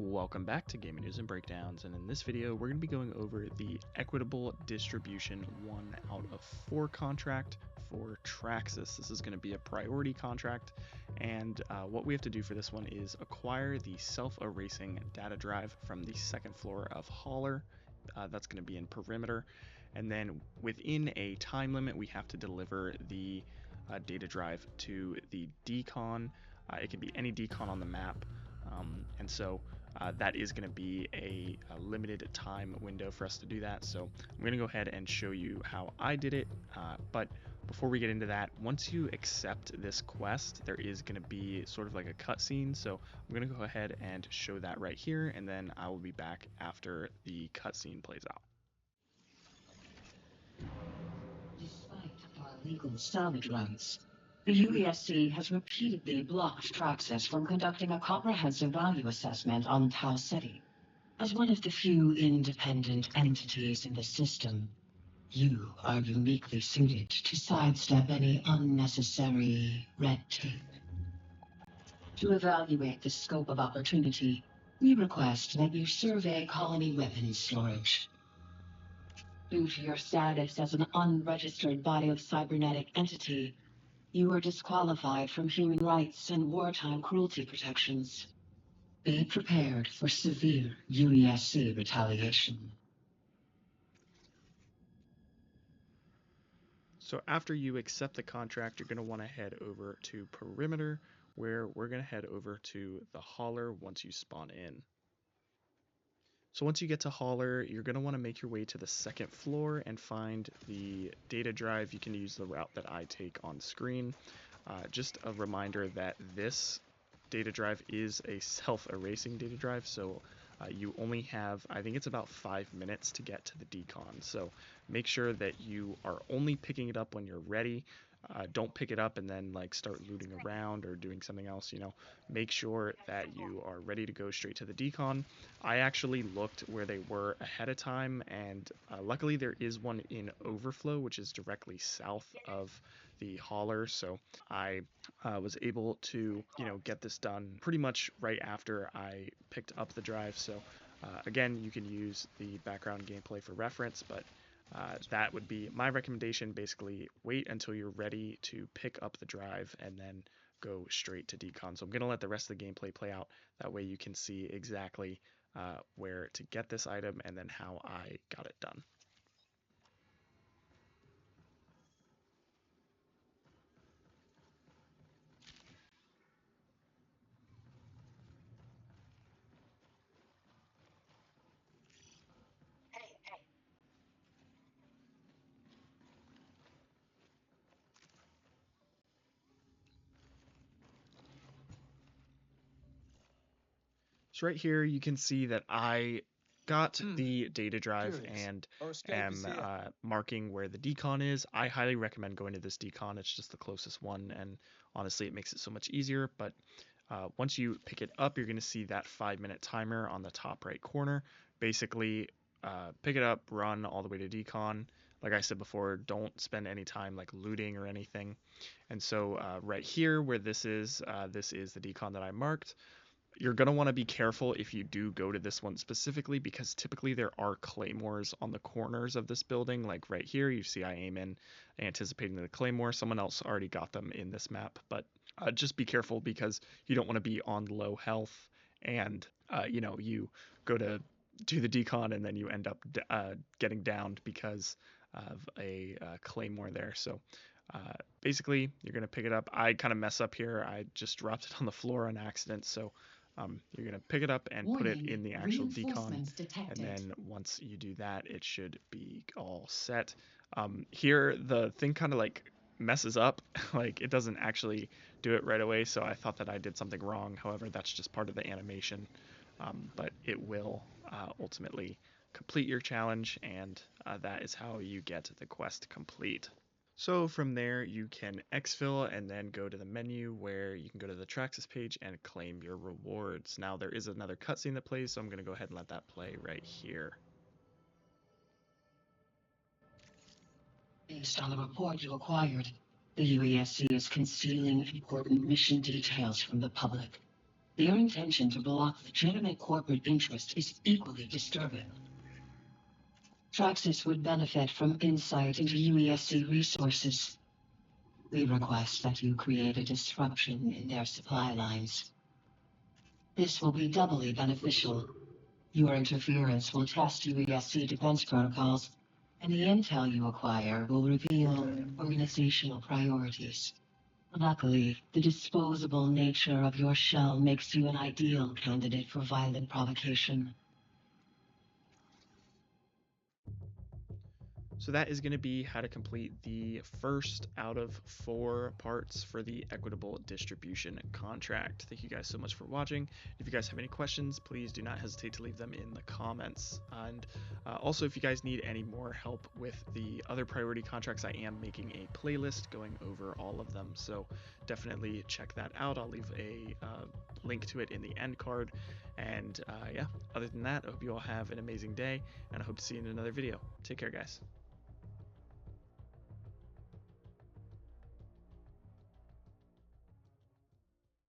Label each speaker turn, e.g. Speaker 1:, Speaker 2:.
Speaker 1: Welcome back to Gaming News and Breakdowns, and in this video we're going to be going over the Equitable Distribution 1 out of 4 contract for Traxxas. This is going to be a priority contract, and what we have to do for this one is acquire the self-erasing data drive from the second floor of Holler. That's going to be in Perimeter, and then within a time limit we have to deliver the data drive to the DCON. It can be any DCON on the map. And so that is going to be a limited time window for us to do that. So I'm going to go ahead and show you how I did it. But before we get into that, once you accept this quest, there is going to be sort of like a cutscene. So I'm going to go ahead and show that right here, and then I will be back after the cutscene plays out.
Speaker 2: Despite our legal salvage rights, the UESC has repeatedly blocked Traxxas from conducting a comprehensive value assessment on Tau Ceti. As one of the few independent entities in the system, you are uniquely suited to sidestep any unnecessary red tape. To evaluate the scope of opportunity, we request that you survey colony weapons storage. Due to your status as an unregistered biocybernetic entity, you are disqualified from human rights and wartime cruelty protections. Be prepared for severe UESC retaliation.
Speaker 1: So after you accept the contract, you're going to want to head over to Perimeter, where we're going to head over to the Holler once you spawn in. So once you get to Holler, you're going to want to make your way to the second floor and find the data drive. You can use the route that I take on screen. Just a reminder that this data drive is a self-erasing data drive, so you only have, I think it's about 5 minutes to get to the DCON. So make sure that you are only picking it up when you're ready. Don't pick it up and then like start looting around or doing something else, you know. Make sure that you are ready to go straight to the DCON. I actually looked where they were ahead of time, and luckily there is one in Overflow, which is directly south of the Holler, so I was able to, get this done pretty much right after I picked up the drive. So again, you can use the background gameplay for reference, but that would be my recommendation. Basically, wait until you're ready to pick up the drive and then go straight to DCON. So I'm going to let the rest of the gameplay play out. That way you can see exactly where to get this item and then how I got it done. So right here you can see that I got the data drive and am marking where the DCON is. I highly recommend going to this DCON. It's just the closest one, and honestly it makes it so much easier. But once you pick it up, you're going to see that 5-minute timer on the top right corner. Basically, pick it up, run all the way to DCON. Like I said before, don't spend any time like looting or anything. And so right here where this is the DCON that I marked. You're going to want to be careful if you do go to this one specifically, because typically there are claymores on the corners of this building. Like right here, you see I aim in anticipating the claymore. Someone else already got them in this map, but just be careful because you don't want to be on low health and, you go to do the DCON and then you end up getting downed because of a claymore there. So basically, you're going to pick it up. I kind of mess up here. I just dropped it on the floor on accident, so you're going to pick it up and put it in the actual DCON, and then once you do that, it should be all set. Here, the thing kind of like messes up, like it doesn't actually do it right away, so I thought that I did something wrong. However, that's just part of the animation, but it will ultimately complete your challenge, and that is how you get the quest complete. So from there, you can exfil and then go to the menu where you can go to the Traxxas page and claim your rewards. Now there is another cutscene that plays, so I'm going to go ahead and let that play right here.
Speaker 2: Based on the report you acquired, the UESC is concealing important mission details from the public. Their intention to block legitimate corporate interest is equally disturbing. Traxxas would benefit from insight into UESC resources. We request that you create a disruption in their supply lines. This will be doubly beneficial. Your interference will test UESC defense protocols, and the intel you acquire will reveal organizational priorities. Luckily, the disposable nature of your shell makes you an ideal candidate for violent provocation.
Speaker 1: So that is going to be how to complete the first out of 4 parts for the Equitable distribution contract. Thank you guys so much for watching. If you guys have any questions, please do not hesitate to leave them in the comments. And also, if you guys need any more help with the other priority contracts, I am making a playlist going over all of them. So definitely check that out. I'll leave a link to it in the end card. And yeah, other than that, I hope you all have an amazing day, and I hope to see you in another video. Take care, guys.